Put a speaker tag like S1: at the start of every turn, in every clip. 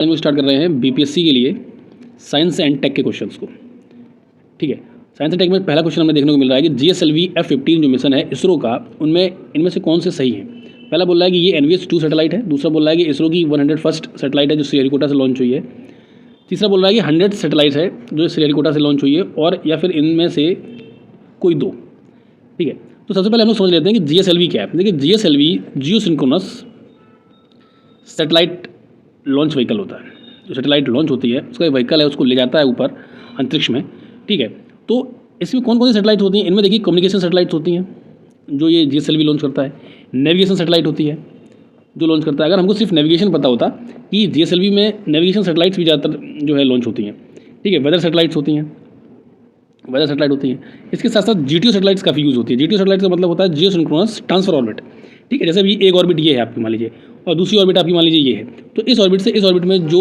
S1: हम लोग स्टार्ट कर रहे हैं बीपीएससी के लिए साइंस एंड टेक के क्वेश्चंस को। ठीक है, साइंस एंड टेक में पहला क्वेश्चन हमें देखने को मिल रहा है कि जीएसएलवी F-15 जो मिशन है इसरो का, उनमें इनमें से कौन से सही है। पहला बोल रहा है कि ये NVS-2 सैटेलाइट है, दूसरा बोल रहा है कि इसरो की 101st सैटेलाइट है जो श्रीहरिकोटा से लॉन्च हुई है, तीसरा बोल रहा है कि 100 सैटेलाइट है जो श्रीहरिकोटा से लॉन्च हुई है, और या फिर इनमें से कोई दो। ठीक है, तो सबसे पहले हम लोग समझ लेते हैं कि जीएसएलवी क्या है। देखिए, GSLV geosynchronous satellite launch vehicle होता है। जो सैटेलाइट लॉन्च होती है उसका एक व्हीकल है, उसको ले जाता है ऊपर अंतरिक्ष में। ठीक है, तो इसमें कौन कौन सी सैटेलाइट होती हैं, इनमें देखिए कम्युनिकेशन सैटेलाइट्स होती हैं जो ये जीएसएलवी लॉन्च करता है, नेविगेशन सैटेलाइट होती है जो लॉन्च करता है। अगर हमको सिर्फ नेविगेशन पता होता कि जीएसएलवी में नेविगेशन सैटेलाइट्स भी ज़्यादातर जो है लॉन्च होती हैं। ठीक है, वेदर सैटेलाइट्स होती हैं, वेदर सैटेलाइट होती हैं। इसके साथ साथ जीटीओ सैटेलाइट्स काफ़ी यूज़ होती है। जीटीओ सैटेलाइट का मतलब होता है जियो सिंक्रोनस ट्रांसफर ऑर्बिट। ठीक है, जैसे अभी एक ऑर्बिट ये है आपकी मान लीजिए, और दूसरी ऑर्बिट आपकी मान लीजिए ये है, तो इस ऑर्बिट से इस ऑर्बिट में जो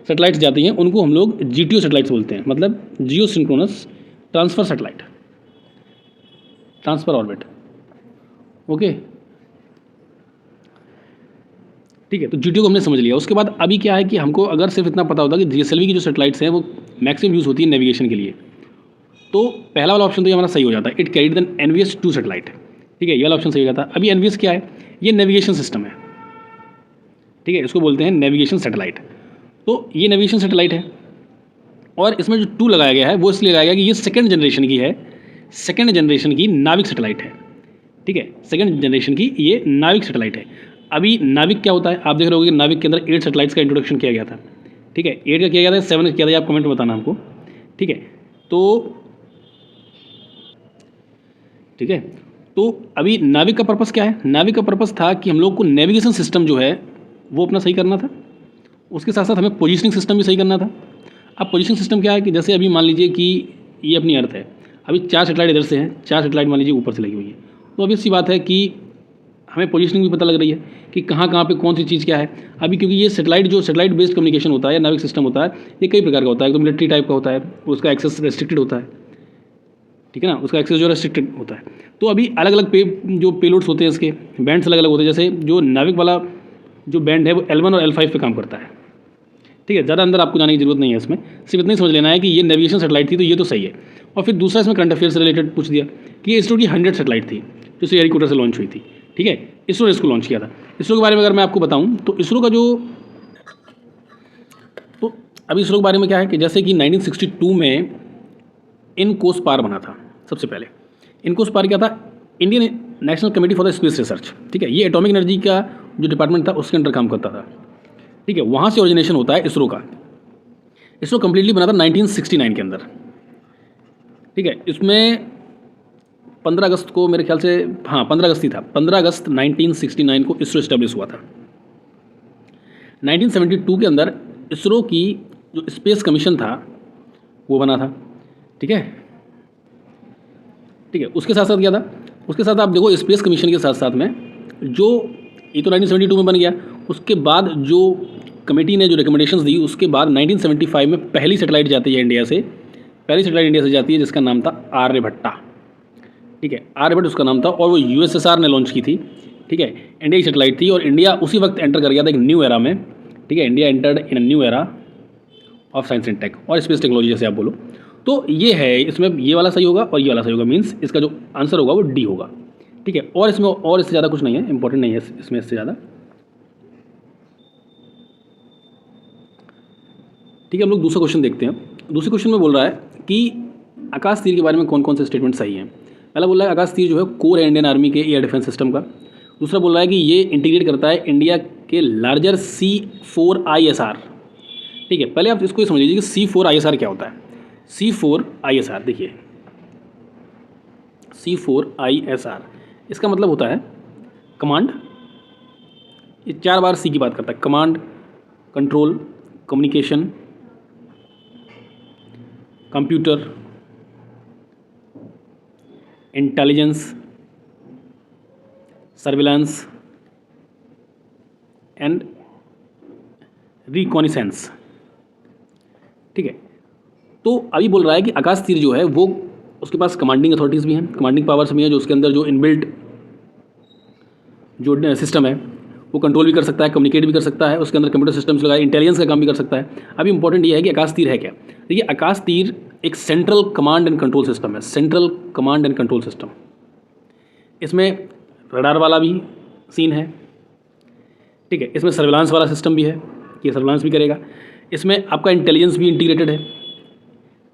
S1: सैटेलाइट्स जाती हैं उनको हम लोग जीटीओ सैटेलाइट्स बोलते हैं, मतलब geosynchronous transfer satellite, transfer orbit. Okay, ठीक है, तो जीटीओ को हमने समझ लिया। उसके बाद अभी क्या है कि हमको अगर सिर्फ इतना पता होता कि जीएसएलवी की जो सैटेलाइट्स हैं वो मैक्सिमम यूज़ होती है नेविगेशन के लिए, तो पहला वाला ऑप्शन तो ये हमारा सही हो जाता है, it carried the NVS-2 satellite. ठीक है, ये वाला ऑप्शन सही हो जाता है। अभी NVS क्या है, ये नेविगेशन सिस्टम है। ठीक है, इसको बोलते हैं नेविगेशन सैटेलाइट। तो ये नेविगेशन सैटेलाइट है, और इसमें जो 2 लगाया गया है वो इसलिए लगाया गया कि ये सेकेंड जनरेशन की है, सेकेंड जनरेशन की नाविक सैटेलाइट है। ठीक है, सेकेंड जनरेशन की ये नाविक सैटेलाइट है। अभी नाविक क्या होता है, आप देख रहे होगे कि नाविक के अंदर 8 सैटेलाइट्स का इंट्रोडक्शन किया गया था। ठीक है, 8 का किया गया था, 7 का किया था, आप कमेंट में बताना हमको। ठीक है, तो अभी नाविक का पर्पस क्या है, नाविक का पर्पस था कि हम लोग को नेविगेशन सिस्टम जो है वो अपना सही करना था, उसके साथ साथ हमें पोजीशनिंग सिस्टम भी सही करना था। अब पोजीशनिंग सिस्टम क्या है कि जैसे अभी मान लीजिए कि ये अपनी अर्थ है, अभी 4 सैटेलाइट इधर से हैं, 4 सैटेलाइट मान लीजिए ऊपर से लगी हुई है, तो अभी सी बात है कि हमें पोजीशनिंग भी पता लग रही है कि कहाँ पे कौन सी चीज़ क्या है। अभी क्योंकि ये सैटेलाइट जो सैटेलाइट बेस्ड कम्युनिकेशन होता है या नाविक सिस्टम होता है, ये कई प्रकार का होता है। तो मिलिट्री टाइप का होता है, उसका एक्सेस रेस्ट्रिक्टेड होता है। ठीक है ना, उसका एक्सेस जो रेस्ट्रिक्टेड होता है। तो अभी अलग अलग जो पेलोड्स होते हैं, इसके बैंड्स अलग अलग होते हैं। जैसे जो नाविक वाला जो बैंड है वो L1 और L5 पे काम करता है। ठीक है, ज़्यादा अंदर आपको जाने की जरूरत नहीं है, इसमें सिर्फ इतना ही समझ लेना है कि ये नेविगेशन सैटेलाइट थी, तो ये तो सही है। और फिर दूसरा इसमें करंट अफेयर से रिलेटेड पूछ दिया कि ये इसरो की 100 सैटेलाइट थी जो श्रीहरिकोटा से लॉन्च हुई थी। ठीक है, इसरो ने इसको लॉन्च किया था। इसरो के बारे में अगर मैं आपको बताऊँ तो इसरो का तो अभी इसरो के बारे में क्या है कि जैसे कि 1962 में इनकोस्पार बना था। सबसे पहले इनकोस्पार क्या था, Indian national committee for the space research. ठीक है, ये एटॉमिक एनर्जी का जो डिपार्टमेंट था उसके अंडर काम करता था। ठीक है, वहाँ से ओरिजिनेशन होता है इसरो का। इसरो कम्प्लीटली बना था 1969 के अंदर। ठीक है, इसमें 15 अगस्त को मेरे ख्याल से, हाँ 15 अगस्त ही था, 15 अगस्त 1969 को इसरो इस्टेब्लिश हुआ था। 1972 के अंदर इसरो की जो स्पेस कमीशन था वो बना था। ठीक है, उसके साथ साथ क्या था, उसके साथ आप देखो स्पेस कमीशन के साथ साथ में जो ये तो 1972 में बन गया, उसके बाद जो कमेटी ने जो रिकमेंडेशंस दी, उसके बाद 1975 में पहली सैटेलाइट जाती है इंडिया से, पहली सैटेलाइट इंडिया से जाती है जिसका नाम था आर्यभट्टा। ठीक है, आर्यभट्ट उसका नाम था, और वो USSR ने लॉन्च की थी। ठीक है, इंडिया की सैटेलाइट थी, और इंडिया उसी वक्त एंटर कर गया था एक न्यू एरा में। ठीक है, India entered in a new era of science and take और स्पेस टेक्नोलॉजी जैसे आप बोलो। तो ये है, इसमें ये वाला सही होगा और ये वाला सही होगा, मीन्स इसका जो आंसर होगा वो D होगा। ठीक है, और इसमें और इससे ज़्यादा कुछ नहीं है, इंपॉर्टेंट नहीं है इसमें इससे ज़्यादा। ठीक है, हम लोग दूसरा क्वेश्चन देखते हैं। दूसरे क्वेश्चन में बोल रहा है कि आकाश तीर के बारे में कौन कौन से स्टेटमेंट सही हैं। पहला बोल रहा है आकाश तीर जो है कोर है इंडियन आर्मी के एयर डिफेंस सिस्टम का। दूसरा बोल रहा है कि ये इंटीग्रेट करता है इंडिया के लार्जर C4ISR। ठीक है, पहले आप इसको समझ लीजिए कि C4ISR क्या होता है। C4ISR देखिए, C4ISR इसका मतलब होता है कमांड। ये 4 बार C की बात करता है, command, control, communication, computer, intelligence, surveillance and reconnaissance. ठीक है, तो अभी बोल रहा है कि आकाश तीर जो है वो उसके पास कमांडिंग अथॉरिटीज़ भी हैं, कमांडिंग पावर्स भी हैं, जो उसके अंदर जो इनबिल्ट जो सिस्टम है वो कंट्रोल भी कर सकता है, कम्युनिकेट भी कर सकता है, उसके अंदर कंप्यूटर सिस्टम्स लगाए, इंटेलिजेंस का काम भी कर सकता है। अभी इंपॉर्टेंट ये है कि आकाश तीर है क्या। देखिए आकाश तीर एक central command and control system है, central command and control system. इसमें रडार वाला भी सीन है, ठीक है, इसमें सर्विलांस वाला सिस्टम भी है कि ये सर्विलांस भी करेगा, इसमें आपका इंटेलिजेंस भी इंटीग्रेटेड है,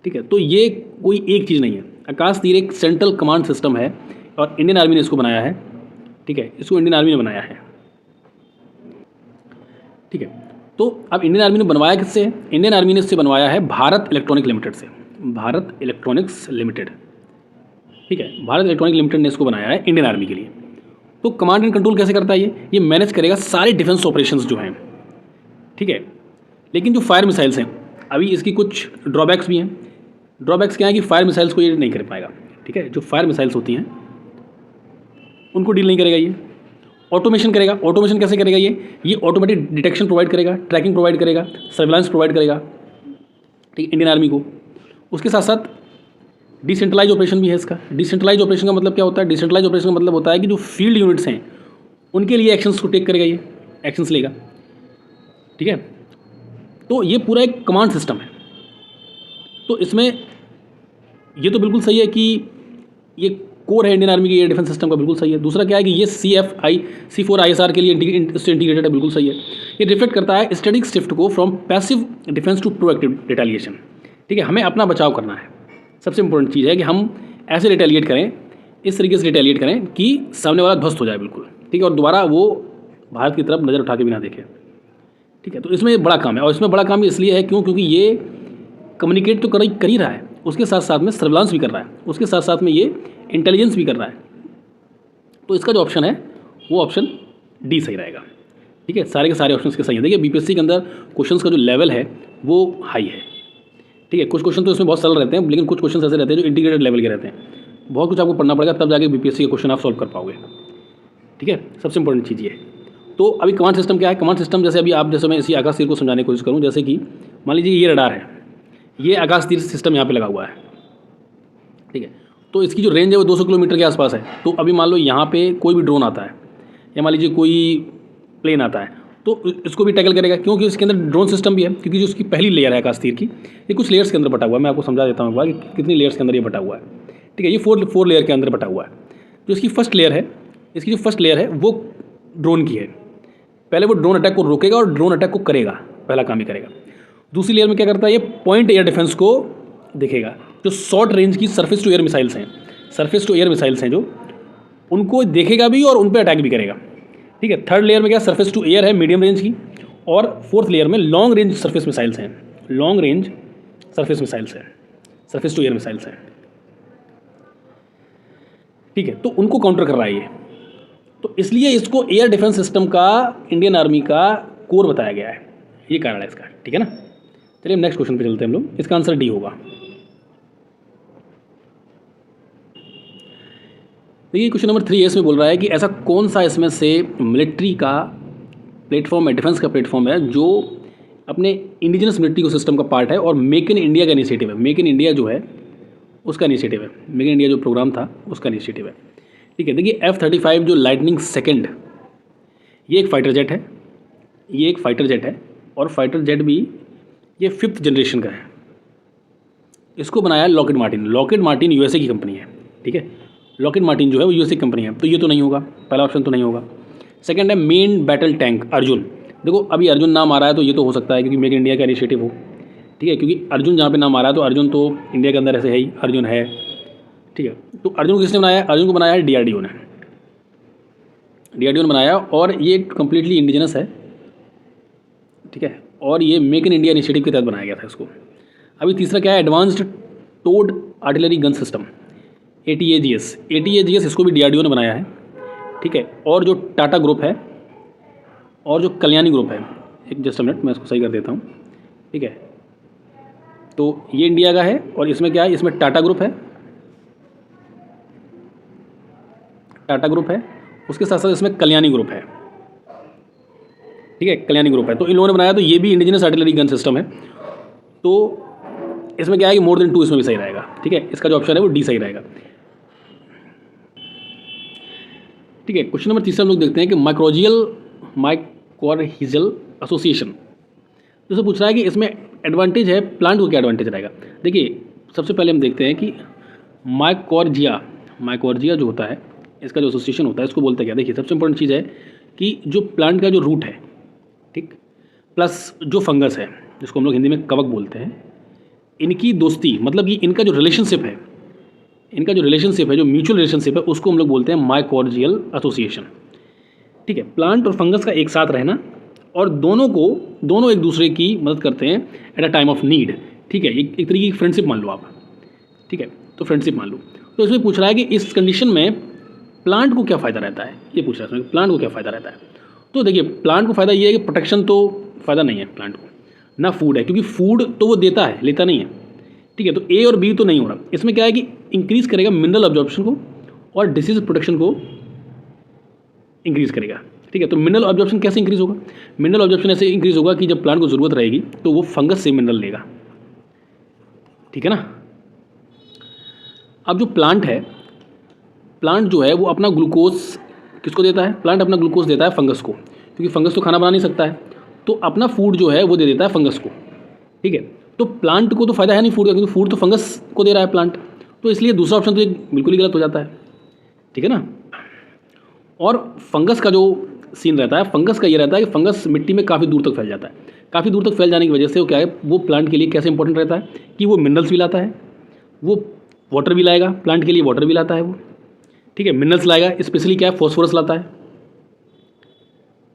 S1: ठीक है। तो ये कोई एक चीज़ नहीं है, आकाश तीर एक सेंट्रल कमांड सिस्टम है और इंडियन आर्मी ने इसको बनाया है, ठीक है, इसको इंडियन आर्मी ने बनाया है, ठीक है। तो अब इंडियन आर्मी ने बनवाया किससे? इंडियन आर्मी ने इससे बनवाया है भारत इलेक्ट्रॉनिक लिमिटेड से, भारत इलेक्ट्रॉनिक्स लिमिटेड, ठीक है, भारत इलेक्ट्रॉनिक लिमिटेड ने इसको बनाया है इंडियन आर्मी के लिए। तो कमांड एंड कंट्रोल कैसे करता है ये मैनेज करेगा सारे डिफेंस ऑपरेशंस जो हैं, ठीक है। लेकिन जो फायर मिसाइल्स हैं, अभी इसकी कुछ ड्रॉबैक्स भी हैं। ड्रॉबैक्स क्या है कि फायर मिसाइल्स को ये नहीं कर पाएगा, ठीक है, जो फायर मिसाइल्स होती हैं उनको डील नहीं करेगा ये। ऑटोमेशन करेगा, ऑटोमेशन कैसे करेगा ये ऑटोमेटिक डिटेक्शन प्रोवाइड करेगा, ट्रैकिंग प्रोवाइड करेगा, सर्विलांस प्रोवाइड करेगा, ठीक है, इंडियन आर्मी को। उसके साथ साथ डिसेंट्रलाइज ऑपरेशन भी है इसका। डिसेंट्रलाइज ऑपरेशन का मतलब क्या होता है? डिसेंट्रलाइज ऑपरेशन का मतलब होता है कि जो फील्ड यूनिट्स हैं उनके लिए एक्शंस को टेक करेगा, ये एक्शंस लेगा, ठीक है। तो ये पूरा एक कमांड सिस्टम है। तो इसमें ये तो बिल्कुल सही है कि ये कोर है इंडियन आर्मी के एयर डिफेंस सिस्टम का, बिल्कुल सही है। दूसरा क्या है कि ये C4 ISR के लिए इंटीग्रेटेड है, बिल्कुल सही है। ये रिफ्लेक्ट करता है स्ट्रेटेजिक शिफ्ट को from passive defence to proactive retaliation, ठीक है। हमें अपना बचाव करना है, सबसे इंपॉर्टेंट चीज़ है कि हम ऐसे रिटेलिएट करें, इस तरीके से रिटेलिएट करें कि सामने वाला ध्वस्त हो जाए बिल्कुल, ठीक है, और दोबारा वो भारत की तरफ नज़र उठा के भी ना देखे, ठीक है। तो इसमें बड़ा काम है, और इसमें बड़ा काम इसलिए है क्योंकि ये कम्युनिकेट तो कर ही रहा है, उसके साथ साथ में सर्विलांस भी कर रहा है, उसके साथ साथ में ये इंटेलिजेंस भी कर रहा है। तो इसका जो ऑप्शन है वो ऑप्शन डी सही रहेगा, ठीक है। सारे के सारे ऑप्शन के सही हैं। देखिए बीपीएससी के अंदर क्वेश्चंस का जो लेवल है वो हाई है, ठीक है। कुछ क्वेश्चन तो इसमें बहुत सरल रहते हैं, लेकिन कुछ क्वेश्चन ऐसे रहते हैं जो इंटीग्रेटेड लेवल के रहते हैं। बहुत कुछ आपको पढ़ना पड़ेगा, तब जाके बीपीएससी के क्वेश्चन आप सॉल्व कर पाओगे, ठीक है। सबसे इंपॉर्टेंट चीज़ ये है। तो अभी कमांड सिस्टम क्या है? कमांड सिस्टम जैसे अभी आप जैसे मैं इसी आकाश तीर को समझाने की कोशिश करूँ, जैसे कि मान लीजिए ये रडार है, ये आकाश तीर सिस्टम यहाँ पे लगा हुआ है, ठीक है। तो इसकी जो रेंज है वो 200 किलोमीटर के आसपास है। तो अभी मान लो यहाँ पे कोई भी ड्रोन आता है या मान लीजिए कोई प्लेन आता है, तो इसको भी टैकल करेगा, क्योंकि इसके अंदर ड्रोन सिस्टम भी है, क्योंकि जो उसकी पहली लेयर है आकाश तीर की, ये कुछ लेयर्स के अंदर बटा हुआ है। मैं आपको समझा देता हूँ एक बार कि कितनी लेयर्स के अंदर ये बटा हुआ है, ठीक है। ये फोर लेयर के अंदर बटा हुआ है। जो इसकी फर्स्ट लेयर है, इसकी जो फर्स्ट लेयर है वो ड्रोन की है। पहले वो ड्रोन अटैक को रोकेगा और ड्रोन अटैक को करेगा, पहला काम ही करेगा। दूसरी लेयर में क्या करता है, ये पॉइंट एयर डिफेंस को देखेगा। जो शॉर्ट रेंज की सरफेस टू एयर मिसाइल्स हैं, सरफेस टू एयर मिसाइल्स हैं जो, उनको देखेगा भी और उन पर अटैक भी करेगा, ठीक है। थर्ड लेयर में क्या, सरफेस टू एयर है मीडियम रेंज की, और फोर्थ लेयर में लॉन्ग रेंज सरफेस मिसाइल्स हैं, लॉन्ग रेंज सरफेस मिसाइल्स हैं, सरफेस टू एयर मिसाइल्स हैं, ठीक है। तो उनको काउंटर कर रहा है ये। तो इसलिए इसको एयर डिफेंस सिस्टम का इंडियन आर्मी का कोर बताया गया है, ये कारण है इसका, ठीक है ना। चलिए नेक्स्ट क्वेश्चन पे चलते हैं हम लोग। इसका आंसर डी होगा। देखिए क्वेश्चन नंबर 3 इसमें बोल रहा है कि ऐसा कौन सा इसमें से मिलिट्री का प्लेटफॉर्म है, डिफेंस का प्लेटफॉर्म है, जो अपने इंडिजिनस मिलिट्री को सिस्टम का पार्ट है और मेक इन इंडिया का इनिशिएटिव है। मेक इन इंडिया जो है उसका इनिशिएटिव है, मेक इन इंडिया जो प्रोग्राम था उसका इनिशिएटिव है, ठीक है। देखिए F-35 जो लाइटनिंग सेकेंड, ये एक फाइटर जेट है, ये एक फाइटर जेट है, और फाइटर जेट भी ये 5th जनरेशन का है। इसको बनाया Lockheed Martin. Lockheed Martin USA की कंपनी है, ठीक है। लॉकहीड मार्टिन जो है वो यूएसए की कंपनी है, तो ये तो नहीं होगा, पहला ऑप्शन तो नहीं होगा। सेकंड है मेन बैटल टैंक अर्जुन। देखो अभी अर्जुन नाम आ रहा है तो ये तो हो सकता है क्योंकि मेक इन इंडिया का इनिशिएटिव हो, ठीक है, क्योंकि अर्जुन जहाँ पे नाम आ रहा है तो अर्जुन तो इंडिया के अंदर ऐसे है ही, अर्जुन है, ठीक है। तो अर्जुन को किसने बनाया है? अर्जुन को बनाया है DRDO ने, DRDO ने बनाया, और ये कम्प्लीटली इंडिजिनस है, ठीक है, और ये मेक इन इंडिया इनिशिएटिव के तहत बनाया गया था इसको। अभी तीसरा क्या है, advanced toad artillery gun system, ATAGS इसको भी DRDO ने बनाया है, ठीक है। और जो टाटा ग्रुप है और जो कल्याणी ग्रुप है, एक जस्ट मिनट मैं इसको सही कर देता हूँ, ठीक है। तो ये इंडिया का है, और इसमें क्या है, इसमें टाटा ग्रुप है, टाटा ग्रुप है, उसके साथ साथ इसमें कल्याणी ग्रुप है, ठीक है, कल्याणी ग्रुप है। तो इन लोगों ने बनाया, तो ये भी इंडिजिनस आर्टिलरी गन सिस्टम है। तो इसमें क्या है कि मोर देन 2 इसमें भी सही रहेगा, ठीक है। इसका जो ऑप्शन है वो डी सही रहेगा, ठीक है। क्वेश्चन नंबर 3 हम लोग देखते हैं कि माइकोरहिजल एसोसिएशन। दोस्तों पूछ रहा है कि इसमें एडवांटेज है, प्लांट को क्या एडवांटेज रहेगा। देखिए सबसे पहले हम देखते हैं कि माइकोरजिया जो होता है, इसका जो एसोसिएशन होता है इसको बोलते हैं क्या। देखिए सबसे इंपॉर्टेंट चीज़ है कि जो प्लांट का जो रूट है, ठीक, प्लस जो फंगस है जिसको हम लोग हिंदी में कवक बोलते हैं, इनकी दोस्ती, मतलब ये इनका जो रिलेशनशिप है, जो म्यूचुअल रिलेशनशिप है, उसको हम लोग बोलते हैं माइकोरजियल एसोसिएशन। ठीक है, प्लांट और फंगस का एक साथ रहना, और दोनों एक दूसरे की मदद करते हैं at a time of need. ठीक है, एक तरीके की फ्रेंडशिप मान लो आप। ठीक है, तो फ्रेंडशिप मान लो। तो इसमें पूछ रहा है कि इस कंडीशन में प्लांट को क्या फ़ायदा रहता है, ये पूछ रहा है इसमें, प्लांट को क्या फ़ायदा रहता है। तो देखिए प्लांट को फ़ायदा ये है कि प्रोटेक्शन तो फ़ायदा नहीं है प्लांट को, ना फूड है, क्योंकि फूड तो वो देता है, लेता नहीं है। ठीक है, तो ए और बी तो नहीं हो रहा। इसमें क्या है कि इंक्रीज़ करेगा मिनरल अब्जॉर्प्शन को और डिसीज प्रोटेक्शन को इंक्रीज़ करेगा। ठीक है, तो मिनरल अब्जॉर्प्शन कैसे इंक्रीज़ होगा। मिनरल अब्जॉर्प्शन ऐसे इंक्रीज़ होगा कि जब प्लांट को ज़रूरत रहेगी तो वो फंगस से मिनरल लेगा। ठीक है ना। अब जो प्लांट है, प्लांट जो है वो अपना ग्लूकोज किसको देता है, प्लांट अपना ग्लूकोज देता है फंगस को, क्योंकि फंगस तो खाना बना नहीं सकता है, तो अपना फूड जो है वो दे देता है फंगस को। ठीक है, तो प्लांट को तो फ़ायदा है नहीं फूड का, क्योंकि फूड तो फंगस को दे रहा है प्लांट, तो इसलिए दूसरा ऑप्शन तो एक बिल्कुल ही गलत हो जाता है। ठीक है ना। और फंगस का जो सीन रहता है, फंगस का ये रहता है कि फंगस मिट्टी में काफ़ी दूर तक फैल जाता है। काफ़ी दूर तक फैल जाने की वजह से वो क्या है, वो प्लांट के लिए कैसे इंपॉर्टेंट रहता है कि वो मिनरल्स भी लाता है, वो वाटर भी लाएगा, प्लांट के लिए वाटर भी लाता है वो। ठीक है, मिनरल्स लाएगा, स्पेशली क्या है, फॉस्फोरस लाता है।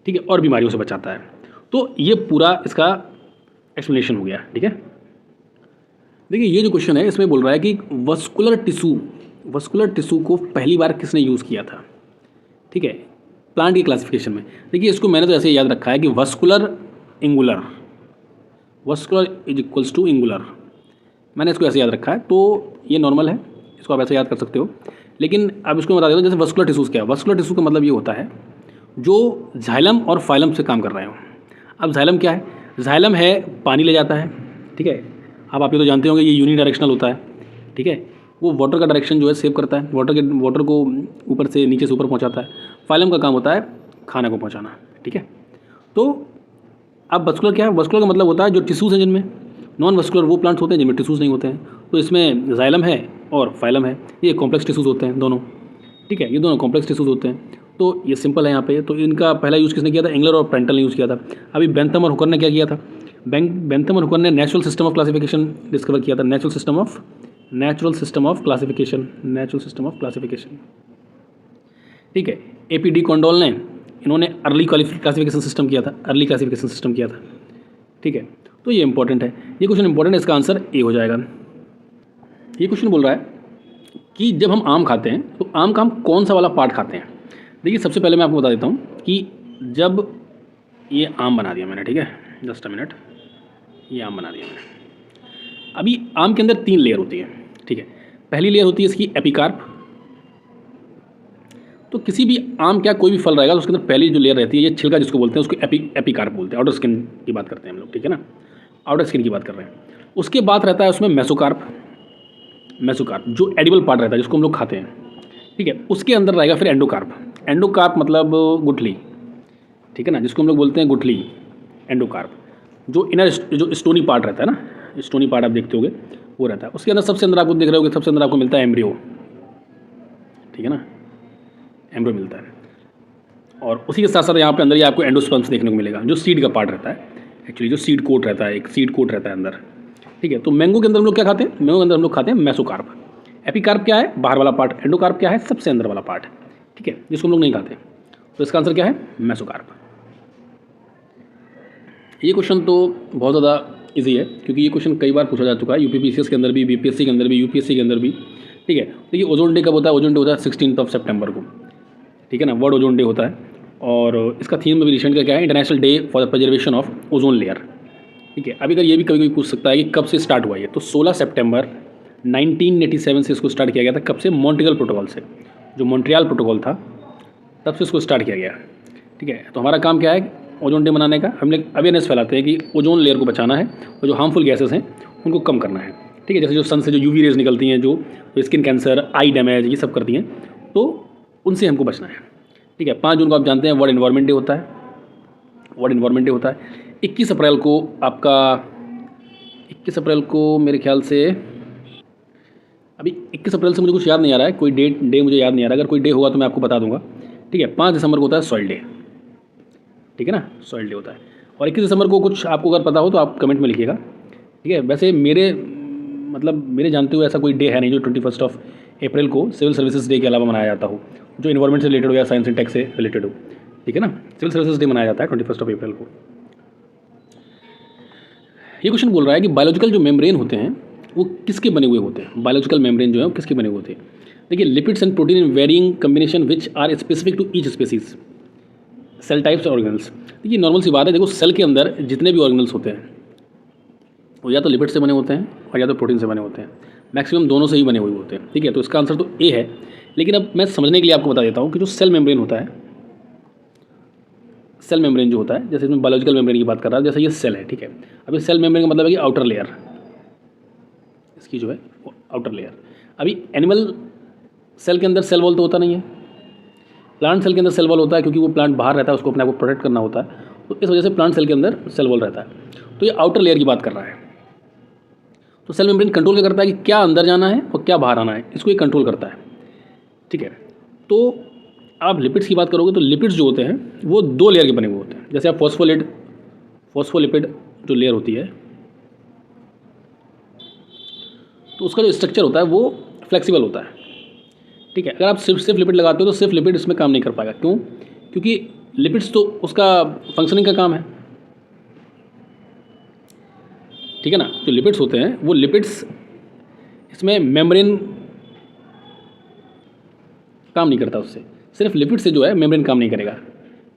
S1: ठीक है, और बीमारियों से बचाता है। तो ये पूरा इसका एक्सप्लेनेशन हो गया। ठीक है, देखिए ये जो क्वेश्चन है इसमें बोल रहा है कि वस्कुलर टिश्यू को पहली बार किसने यूज़ किया था। ठीक है, प्लांट की क्लासिफिकेशन में। देखिए इसको मैंने तो ऐसे याद रखा है कि वस्कुलर इज इक्वल्स टू इंगुलर, मैंने इसको ऐसे याद रखा है, तो ये नॉर्मल है, इसको आप ऐसे याद कर सकते हो। लेकिन अब इसको बता देता हूँ, जैसे वस्कुलर टिश्यूज़ क्या है। वस्कुलर टिश्यू का मतलब ये होता है जो जाइलम और फाइलम से काम कर रहे हो। अब जाइलम क्या है, जाइलम है पानी ले जाता है। ठीक है, आप ये तो जानते होंगे ये यूनिडायरेक्शनल होता है। ठीक है, वो वाटर का डायरेक्शन जो है सेव करता है, वाटर को ऊपर से नीचे से ऊपर पहुंचाता है। फाइलम का काम होता है खाना को पहुंचाना। ठीक है, तो अब वस्कुलर क्या है, वस्कुलर का मतलब होता है जो टिश्यूज़ हैं जिनमें, नॉन वस्कुलर वो प्लांट्स होते हैं जिनमें टिश्यूज़ नहीं होते हैं। तो इसमें जाइलम है और फाइलम है, ये कॉम्प्लेक्स टिश्यूज़ होते हैं दोनों। ठीक है, ये दोनों कॉम्प्लेक्स टिश्यूज़ होते हैं, तो ये सिंपल है यहाँ पे। तो इनका पहला यूज़ किसने किया था, एंगलर और प्रेंटल ने यूज़ किया था। अभी बेंथम और हुकर ने क्या किया था, बेंथम और हुकर ने natural system of classification discover किया था, नेचुरल सिस्टम ऑफ क्लासिफिकेशन। ठीक है, एपीडी कॉन्डोल ने, इन्होंने अर्ली क्लासिफिकेशन सिस्टम किया था। ठीक है, तो ये इंपॉर्टेंट है, ये क्वेश्चन इंपॉर्टेंट है, इसका आंसर ए हो जाएगा। ये क्वेश्चन बोल रहा है कि जब हम आम खाते हैं तो आम का हम कौन सा वाला पार्ट खाते हैं। देखिए सबसे पहले मैं आपको बता देता हूँ कि जब ये आम बना दिया मैंने, ठीक है, जस्ट अ मिनट, ये आम बना दिया मैंने। अभी आम के अंदर 3 लेयर होती है। ठीक है, पहली लेयर होती है इसकी एपिकार्प। तो किसी भी आम क्या कोई भी फल रहेगा तो उसके अंदर पहली जो लेयर रहती है, ये छिलका जिसको बोलते हैं, उसको एपिकार्प बोलते हैं। आउटर स्किन की बात करते हैं हम लोग, ठीक है ना, आउटर स्किन की बात कर रहे हैं। उसके बाद रहता है उसमें मेसोकार्प जो एडिबल पार्ट रहता है जिसको हम लोग खाते हैं। ठीक है, उसके अंदर रहेगा फिर एंडोकार्प मतलब गुठली, ठीक है ना, जिसको हम लोग बोलते हैं गुठली, एंडोकार्प। जो इनर जो स्टोनी पार्ट रहता है ना, स्टोनी पार्ट आप देखते होगे वो रहता है। उसके अंदर सबसे अंदर आपको देख रहे होगे, सबसे अंदर आपको मिलता है एम्ब्रियो, ठीक है ना, एम्ब्रियो मिलता है। और उसी के साथ साथ यहाँ पे अंदर ही आपको एंडोस्पर्म्स देखने को मिलेगा, जो सीड का पार्ट रहता है एक्चुअली, जो सीड कोट रहता है, एक सीड कोट रहता है अंदर। ठीक है, तो मैंगो के अंदर हम लोग क्या खाते हैं, मैंगो के अंदर हम लोग खाते हैं मेसोकार्प। एपिकार्प क्या है, बाहर वाला पार्ट, एंडोकार्प क्या है, सबसे अंदर वाला पार्ट, ठीक है, जिसको हम लोग नहीं खाते। तो इसका आंसर क्या है, मेसोकार्प। ये क्वेश्चन तो बहुत ज़्यादा इजी है, क्योंकि ये क्वेश्चन कई बार पूछा जा चुका है, यूपीपीसीएस के अंदर भी, बीपीएससी के अंदर भी, यूपीएससी के अंदर भी। ठीक है, तो ये ओजोन डे कब होता है, ओजोन डे होता है 16 सितंबर को, ठीक है ना, वर्ल्ड ओजोन डे होता है। और इसका थीम अभी रिसेंट का क्या है, international day for the preservation of ozone layer. ठीक है, अभी अगर ये भी कभी पूछ सकता है कि कब से स्टार्ट हुआ है, तो 16 सितंबर 1987 से इसको स्टार्ट किया गया था। कब से, मॉन्ट्रियल प्रोटोकॉल से, जो मॉन्ट्रियल प्रोटोकॉल था तब से इसको स्टार्ट किया गया। ठीक है, तो हमारा काम क्या है, ओजोन डे मनाने का, हम लोग अवेयरनेस फैलाते हैं कि ओजोन लेयर को बचाना है और जो हार्मफुल गैसेस हैं उनको कम करना है। ठीक है, जैसे जो सन से जो यूवी रेज निकलती हैं, जो स्किन कैंसर, आई डैमेज, ये सब करती हैं, तो उनसे हमको बचना है। ठीक है, 5 जून को आप जानते हैं वर्ल्ड एनवायरनमेंट डे होता है। वर्ल्ड इन्वायरमेंट डे होता है। 21 अप्रैल को आपका 21 अप्रैल को मेरे ख्याल से, अभी 21 अप्रैल से मुझे कुछ याद नहीं आ रहा है, कोई डे मुझे याद नहीं आ रहा है। अगर कोई डे होगा तो मैं आपको बता दूंगा, ठीक है। 5 दिसंबर को होता है सॉइल डे, ठीक है ना, सॉइल डे होता है। और 21 दिसंबर को कुछ आपको अगर पता हो तो आप कमेंट में लिखिएगा, ठीक है। वैसे मेरे जानते हुए ऐसा कोई डे है नहीं जो 21 अप्रैल को सिविल सर्विसेज डे के अलावा मनाया जाता हो, जो इन्वायरमेंट से रिलेटेड हो या साइंस एंड टेक से रिलेटेड हो, ठीक है ना। सिविल सर्विसेज डे मनाया जाता है 21 अप्रैल को। ये क्वेश्चन बोल रहा है कि बायोलॉजिकल जो मेम्ब्रेन होते हैं वो किसके बने हुए होते हैं, बायोलॉजिकल मेम्ब्रेन जो है वो किसके बने हुए होते हैं। देखिए, lipids and protein in varying combination which are specific to each species, cell types और ऑर्गेनल्स। देखिए, नॉर्मल सी बात है, देखो सेल के अंदर जितने भी ऑर्गेनल्स होते हैं वो या तो लिपिड से बने होते हैं और या तो प्रोटीन से बने होते हैं, मैक्सिमम दोनों से ही बने हुए होते हैं, ठीक है। तो इसका आंसर तो ए है। लेकिन अब मैं समझने के लिए आपको बता देता हूँ कि जो सेल मेम्ब्रेन होता है, सेल मेम्ब्रेन जो होता है, जैसे इसमें बायोलॉजिकल मेम्ब्रेन की बात कर रहा है, जैसे ये सेल है, ठीक है। अब ये सेल मेम्ब्रेन का मतलब है कि आउटर लेयर, इसकी जो है वो आउटर लेयर। अभी एनिमल सेल के अंदर सेल वॉल तो होता नहीं है, प्लांट सेल के अंदर सेल वॉल होता है, क्योंकि वो प्लांट बाहर रहता है, उसको अपने आप को प्रोटेक्ट करना होता है, तो इस वजह से प्लांट सेल के अंदर सेल वॉल रहता है। तो ये आउटर लेयर की बात कर रहा है। तो सेल मेम्ब्रेन कंट्रोल क्या करता है कि क्या अंदर जाना है और क्या बाहर आना है, इसको ये कंट्रोल करता है, ठीक है। तो आप लिपिड्स की बात करोगे तो लिपिड्स जो होते हैं वो 2 लेयर के बने हुए होते हैं। जैसे आप फॉस्फोलिपिड जो लेयर होती है, तो उसका जो स्ट्रक्चर होता है वो फ्लेक्सिबल होता है, ठीक है। अगर आप सिर्फ लिपिड लगाते हो तो सिर्फ लिपिड इसमें काम नहीं कर पाएगा। क्यों? क्योंकि लिपिड्स तो उसका फंक्शनिंग का काम है, ठीक है ना। जो लिपिड्स होते हैं वो लिपिड्स इसमें मेम्ब्रेन काम नहीं करता, उससे सिर्फ लिपिड से जो है मेम्ब्रेन काम नहीं करेगा,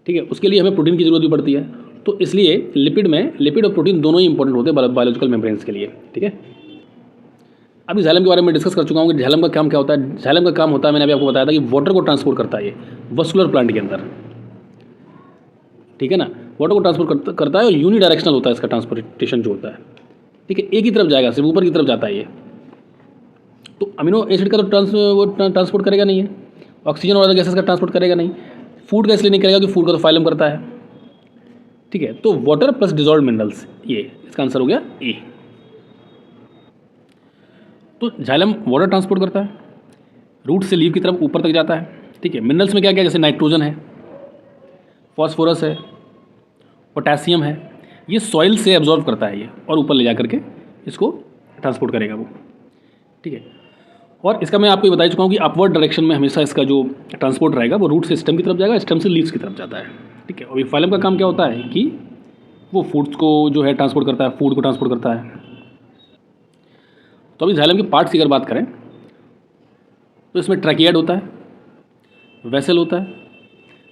S1: ठीक है। उसके लिए हमें प्रोटीन की ज़रूरत भी पड़ती है। तो इसलिए लिपिड और प्रोटीन दोनों ही इंपॉर्टेंट होते हैं बायोलॉजिकल मेम्ब्रेन्स के लिए, ठीक है। अभी जाइलम के बारे में डिस्कस कर चुका हूँ कि जाइलम का काम क्या होता है। जाइलम का काम होता है, मैंने अभी आपको बताया था कि वाटर को ट्रांसपोर्ट करता है, ये वस्कुलर प्लांट के अंदर, ठीक है ना। वाटर को ट्रांसपोर्ट करता है और यूनी डायरेक्शनल होता है इसका ट्रांसपोर्टेशन जो होता है, ठीक है। एक ही तरफ जाएगा, सिर्फ ऊपर की तरफ जाता है ये। तो अमीनो एसिड का तो ट्रांसपोर्ट करेगा नहीं है, ऑक्सीजन और अदर गैसेस का ट्रांसपोर्ट करेगा नहीं, फूड का इसलिए नहीं करेगा कि फूड का तो फाइलम करता है, ठीक है। तो वाटर प्लस डिजॉल्व मिनरल्स, ये इसका आंसर हो गया ए। तो जाइलम वाटर ट्रांसपोर्ट करता है, रूट से लीव की तरफ ऊपर तक जाता है, ठीक है। मिनरल्स में क्या क्या, जैसे नाइट्रोजन है, फॉस्फोरस है, पोटेशियम है, ये सॉइल से एब्जॉर्व करता है ये और ऊपर ले जा करके इसको ट्रांसपोर्ट करेगा वो, ठीक है। और इसका मैं आपको ये बता चुका हूँ कि अपवर्ड डायरेक्शन में हमेशा इसका जो ट्रांसपोर्ट रहेगा वो रूट से स्टेम की तरफ जाएगा, स्टेम से लीव्स की तरफ जाता है, ठीक है। और ये फाइलम का काम क्या होता है कि वो फूड्स को जो है ट्रांसपोर्ट करता है, फूड को ट्रांसपोर्ट करता है। तो अभी जाइलम के पार्ट्स की अगर बात करें तो इसमें ट्रैकियड होता है, वेसल होता है,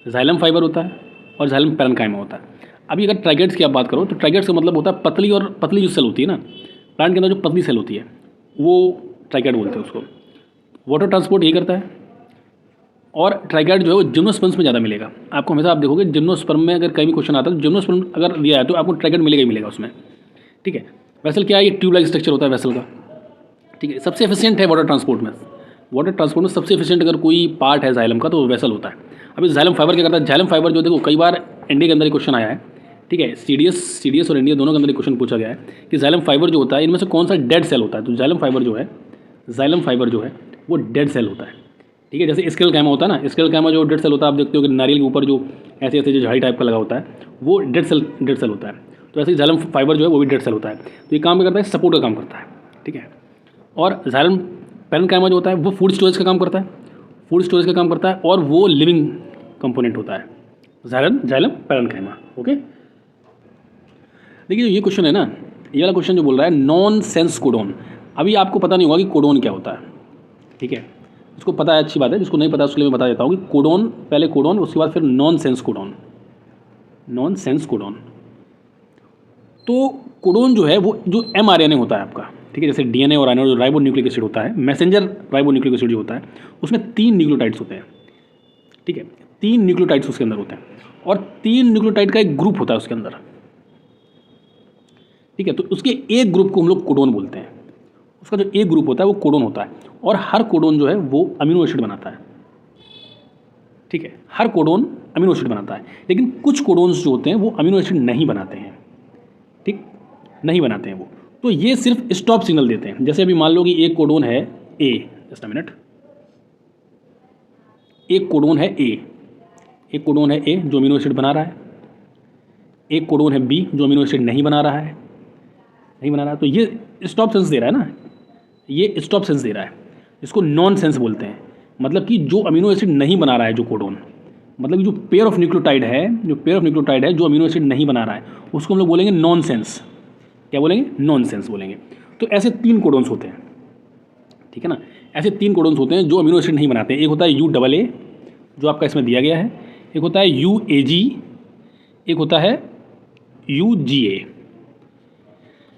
S1: जाइलम फाइबर होता है और जाइलम पैरेन्काइमा होता है। अभी अगर ट्रैकियड्स की आप बात करो तो ट्रैकियड्स का मतलब होता है पतली जो सेल होती है ना, प्लांट के अंदर जो पतली सेल होती है वो ट्रैकियड बोलते हैं उसको। वाटर ट्रांसपोर्ट यही करता है। और ट्राइकाइड जो है वो जिम्नोस्पर्म्स में ज़्यादा मिलेगा आपको। हमेशा आप देखोगे जिम्नोस्पर्म में अगर कहीं भी क्वेश्चन आता है तो जिम्नोस्पर्म अगर दिया है तो आपको ट्राइकाइड मिलेगा ही मिलेगा उसमें, ठीक है। वेसल क्या है, ये ट्यूब लाइक स्ट्रक्चर होता है वेसल का, ठीक है। सबसे एफिशिएंट है वाटर ट्रांसपोर्ट में सबसे एफिशिएंट अगर कोई पार्ट है जाइलम का तो वो वेसल होता है। अभी जाइलम फाइबर क्या करता है, जाइलम फाइबर जो देखो कई बार इंडिया के अंदर क्वेश्चन आया है, ठीक है। सीडीएस और इंडिया दोनों के अंदर क्वेश्चन पूछा गया है कि जाइलम फाइबर जो होता है इनमें से कौन सा डेड सेल होता है। तो जाइलम फाइबर जो है वो डेड सेल होता है, ठीक है। जैसे स्केल कैमा होता है ना, स्केल कैमा जो डेड सेल होता है आप देखते हो कि नारियल के ऊपर जो ऐसे ऐसे जो झाड़ी टाइप का लगा होता है वो डेड सेल होता है। तो ऐसे ही जाइलम फाइबर जो है वो भी डेड सेल होता है। तो ये काम क्या करता है, सपोर्ट का काम करता है, ठीक है। और जाइलम पैरेन्काइमा जो होता है वो फूड स्टोरेज का काम करता है, और वो लिविंग कंपोनेंट होता है जाइलम पैरेन्काइमा, ओके। देखिए ये क्वेश्चन है ना, ये वाला क्वेश्चन जो बोल रहा है नॉन सेंस कोडोन। अभी आपको पता नहीं होगा कि कोडोन क्या होता है, ठीक है। जिसको पता है अच्छी बात है, जिसको नहीं पता उसके लिए मैं बता देता हूँ कि कोडोन, पहले कोडोन उसके बाद फिर नॉन सेंस कोडोन। तो कोडोन जो है वो जो mRNA होता है आपका, ठीक है। जैसे DNA और RNA जो राइबो न्यूक्लिक एसिड होता है, मैसेंजर राइबो न्यूक्लिक एसिड जो होता है उसमें 3 न्यूक्लियोटाइड्स होते हैं, ठीक है। 3 न्यूक्लियोटाइड्स उसके अंदर होते हैं और 3 न्यूक्लियोटाइड का एक ग्रुप होता है उसके अंदर, ठीक है। तो उसके एक ग्रुप को हम लोग कोडोन बोलते हैं। उसका जो एक ग्रुप होता है वो कोडोन होता है और हर कोडोन जो है वो अमीनो एसिड बनाता है, ठीक है। हर कोडोन अमीनो एसिड बनाता है, लेकिन कुछ कोडोन्स जो होते हैं वो अमीनो एसिड नहीं बनाते हैं, ठीक, नहीं बनाते हैं वो। तो ये सिर्फ स्टॉप सिग्नल देते हैं। जैसे अभी मान लो कि एक कोडोन है ए, जस्ट अ मिनट, एक कोडोन है ए, एक कोडोन है ए जो अमीनो एसिड बना रहा है, एक कोडोन है बी जो अमीनो एसिड नहीं बना रहा है, नहीं बना रहा है। तो ये स्टॉप सेंस दे रहा है ना, ये स्टॉप सेंस दे रहा है, इसको नॉन सेंस बोलते हैं। मतलब कि जो अमीनो एसिड नहीं बना रहा है जो कोडोन, मतलब कि जो पेयर ऑफ न्यूक्लियोटाइड है, जो पेयर ऑफ न्यूक्लियोटाइड है जो अमीनो एसिड नहीं बना रहा है, उसको हम लोग बोलेंगे नॉन सेंस। क्या बोलेंगे? नॉन सेंस बोलेंगे। तो ऐसे 3 कोडोन्स होते हैं, ठीक है ना, ऐसे 3 कोडोन्स होते हैं जो अमीनो एसिड नहीं बनाते हैं। एक होता है UAA जो आपका इसमें दिया गया है, एक होता है UAG, एक होता है UGA,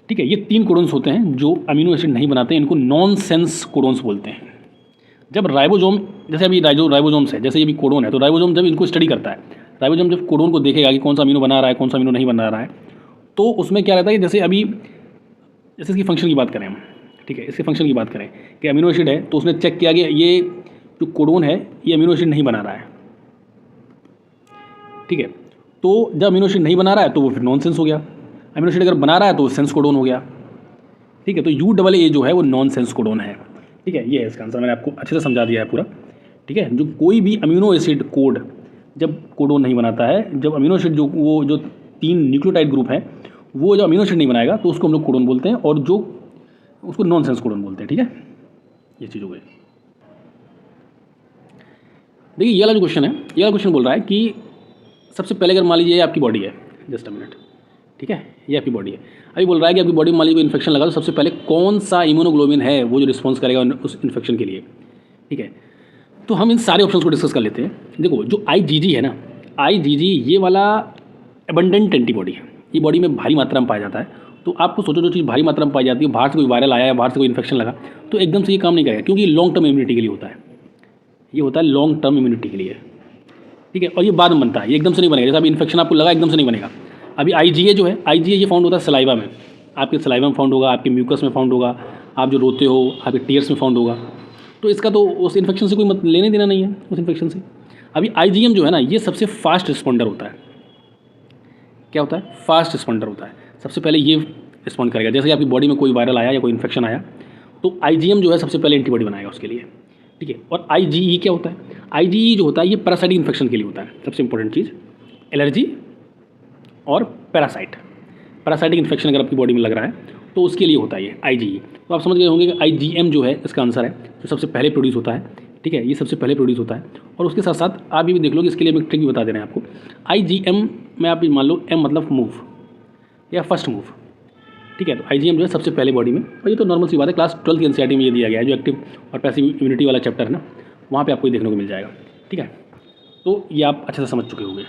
S1: ठीक है। ये 3 कोडोन्स होते हैं जो अमीनो एसिड नहीं बनाते हैं, इनको नॉन सेंस कोडोन्स बोलते हैं। जब राइबोसोम, जैसे अभी राइबोसोम्स है, जैसे ये भी कोडोन है, तो राइबोसोम जब इनको स्टडी करता है, राइबोसोम जब कोडोन को देखेगा कि कौन सा अमीनो बना रहा है, कौन सा अमीनो नहीं बना रहा है, तो उसमें क्या रहता है कि जैसे अभी, जैसे इसकी फंक्शन की बात करें हम, ठीक है, इसके फंक्शन की बात करें कि अमीनो एसिड है, तो उसने चेक किया कि ये जो कोडोन है ये अमीनो एसिड नहीं बना रहा है, ठीक है। तो जब अमीनो एसिड नहीं बना रहा है तो वो फिर नॉन सेंस हो गया। अमीनो एसिड अगर बना रहा है तो वो सेंस कोडोन हो गया, ठीक है। तो UAA जो है वो नॉन सेंस कोडोन है, ठीक है। ये है इसका आंसर, मैंने आपको अच्छे से समझा दिया है पूरा, ठीक है। जो कोई भी अमीनो एसिड कोड जब कोडोन नहीं बनाता है, जब अमीनो एसिड जो वो जो 3 न्यूक्लियोटाइड ग्रुप है वो जब अमीनो एसिड नहीं बनाएगा तो उसको हम लोग कोडोन बोलते हैं, और जो उसको नॉन सेंस कोडोन बोलते हैं, ठीक है। ये चीज़ हो गई। देखिए ये वाला जो क्वेश्चन है, ये वाला क्वेश्चन बोल रहा है कि सबसे पहले अगर मान लीजिए ये आपकी बॉडी है, जस्ट अ मिनट, ठीक है, ये आपकी बॉडी है। अभी बोल रहा है कि आपकी बॉडी में मान लीजिए इन्फेक्शन लगा तो सबसे पहले कौन सा इम्यूनोग्लोबिन है वो जो रिस्पॉन्स करेगा उस इन्फेक्शन के लिए, ठीक है। तो हम इन सारे ऑप्शंस को डिस्कस कर लेते हैं। देखो जो IgG है ना, IgG ये वाला एबंडेंट एंटीबॉडी है, ये बॉडी में भारी मात्रा में पाया जाता है। तो आपको सोचो जो चीज़ भारी मात्रा में पाई जाती है, बाहर से कोई वायरल आया या बाहर से कोई इन्फेक्शन लगा तो एकदम से ये काम नहीं करेगा, क्योंकि ये लॉन्ग टर्म इम्यूनिटी के लिए होता है, ये होता है लॉन्ग टर्म इम्यूनिटी के लिए, ठीक है। और ये बाद में बनता है, ये एकदम से नहीं बनेगा। जैसे अभी इन्फेक्शन आपको लगा एकदम से नहीं बनेगा। अभी IgA जो है, IgA ये फाउंड होता है सलाइवा में, आपके सलाइवा में फाउंड होगा, आपके म्यूकस में फाउंड होगा, आप जो रोते हो आपके टीयर्स में फाउंड होगा। तो इसका तो उस इन्फेक्शन से कोई लेने देना नहीं है, उस इन्फेक्शन से। अभी IgM जो है ना, ये सबसे फास्ट रिस्पॉन्डर होता है। क्या होता है? फास्ट रिस्पॉन्डर होता है। सबसे पहले ये रिस्पॉन्ड करेगा। जैसे आपकी बॉडी में कोई वायरल आया या कोई इन्फेक्शन आया तो IgM जो है सबसे पहले एंटीबॉडी बनाएगा उसके लिए, ठीक है। और IgE क्या होता है? IgE जो होता है ये पैरासाइटिक इन्फेक्शन के लिए होता है। सबसे इंपॉर्टेंट चीज़ एलर्जी और पैरासाइट, पैरासाइटिक इन्फेक्शन अगर आपकी बॉडी में लग रहा है तो उसके लिए होता है ये IgE। तो आप समझ गए होंगे कि IgM जो है इसका आंसर है, जो सबसे पहले प्रोड्यूस होता है, ठीक है, ये सबसे पहले प्रोड्यूस होता है। और उसके साथ साथ आप ये भी देख लो कि इसके लिए मैं ट्रिक भी बता दे रहे हैं आपको। IgM में आप मान लो M मतलब मूव या फर्स्ट मूव, ठीक है। तो IgM जो है सबसे पहले बॉडी में, और ये तो नॉर्मल सी बात है, क्लास 12 की NCERT में ये दिया गया है, जो एक्टिव और पैसिव इम्यूनिटी वाला चैप्टर है ना, वहाँ पे आपको देखने को मिल जाएगा, ठीक है। तो ये आप अच्छे से समझ चुके होंगे।